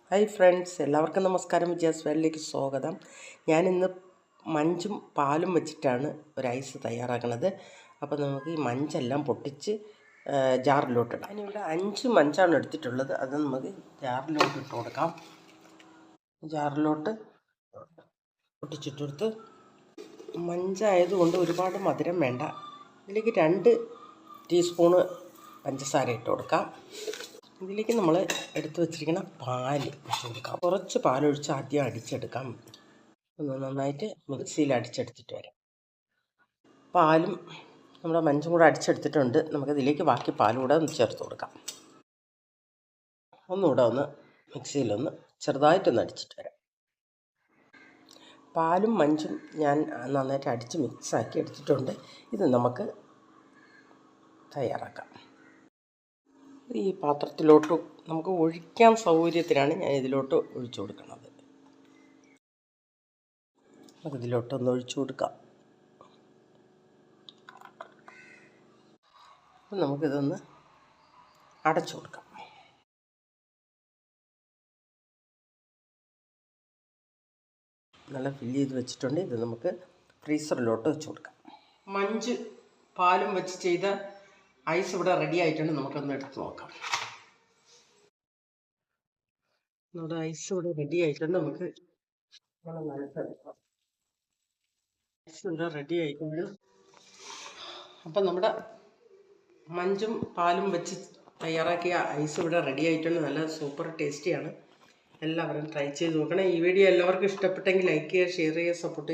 Hi friends, എല്ലാവർക്കും നമസ്കാരം. വിജയാസ് വേൾഡിലേക്ക് സ്വാഗതം. ഞാനിന്ന് മഞ്ചും പാലും വെച്ചിട്ടാണ് ഒരു ഐസ് തയ്യാറാക്കുന്നത്. അപ്പോൾ നമുക്ക് ഈ മഞ്ചെല്ലാം പൊട്ടിച്ച് ജാറിലോട്ടിടാം. ഞാനിവിടെ 5 മഞ്ചാണ് എടുത്തിട്ടുള്ളത്. അത് നമുക്ക് ജാറിലോട്ട് ഇട്ട് കൊടുക്കാം. ജാറിലോട്ട് പൊട്ടിച്ചിട്ടെടുത്ത്, മഞ്ചായതുകൊണ്ട് ഒരുപാട് മധുരം വേണ്ട. ഇതിലേക്ക് 2 ടീസ്പൂണ് പഞ്ചസാര ഇട്ട് കൊടുക്കാം. ഇതിലേക്ക് നമ്മൾ എടുത്തു വച്ചിരിക്കുന്ന പാല് ഒഴിച്ച് കൊടുക്കാം. കുറച്ച് പാലൊഴിച്ച് ആദ്യം അടിച്ചെടുക്കാം. ഒന്ന് നന്നായിട്ട് മിക്സിയിൽ അടിച്ചെടുത്തിട്ട് വരാം. പാലും നമ്മുടെ മഞ്ചും കൂടെ അടിച്ചെടുത്തിട്ടുണ്ട്. നമുക്കിതിലേക്ക് ബാക്കി പാലും കൂടെ ഒന്ന് ചേർത്ത് കൊടുക്കാം. ഒന്നുകൂടെ ഒന്ന് മിക്സിയിലൊന്ന് ചെറുതായിട്ടൊന്ന് അടിച്ചിട്ട് വരാം. പാലും മഞ്ചും ഞാൻ നന്നായിട്ട് അടിച്ച് മിക്സാക്കി എടുത്തിട്ടുണ്ട്. ഇത് നമുക്ക് തയ്യാറാക്കാം. ഈ പാത്രത്തിലോട്ട് നമുക്ക് ഒഴിക്കാൻ സൗകര്യത്തിനാണ് ഞാൻ ഇതിലോട്ട് ഒഴിച്ചു കൊടുക്കുന്നത്. നമുക്കിതിലോട്ടൊന്ന് ഒഴിച്ചു കൊടുക്കാം. അപ്പം നമുക്കിതൊന്ന് അടച്ചു കൊടുക്കാം. നല്ല ഫില്ല് ചെയ്ത് വെച്ചിട്ടുണ്ട്. ഇത് നമുക്ക് ഫ്രീസറിലോട്ട് വെച്ച് കൊടുക്കാം. മഞ്ച് പാലും വെച്ച് ചെയ്ത ഐസ് ഇവിടെ റെഡി ആയിട്ടുണ്ട്. നമുക്കൊന്ന് എടുത്ത് നോക്കാം. നമ്മുടെ ഐസ് ഇവിടെ റെഡി ആയിട്ടുണ്ട്. നമുക്ക് ഐസ് ഇവിടെ റെഡി ആയിട്ടുണ്ട്. അപ്പം നമ്മുടെ മഞ്ചും പാലും വെച്ച് തയ്യാറാക്കിയ ഐസ് ഇവിടെ റെഡി ആയിട്ടുണ്ട്. നല്ല സൂപ്പർ ടേസ്റ്റിയാണ്. എല്ലാവരും ട്രൈ ചെയ്ത് നോക്കണം. ഈ വീഡിയോ എല്ലാവർക്കും ഇഷ്ടപ്പെട്ടെങ്കിൽ ലൈക്ക് ചെയ്യുക, ഷെയർ ചെയ്യുക, സപ്പോർട്ട് ചെയ്യുക.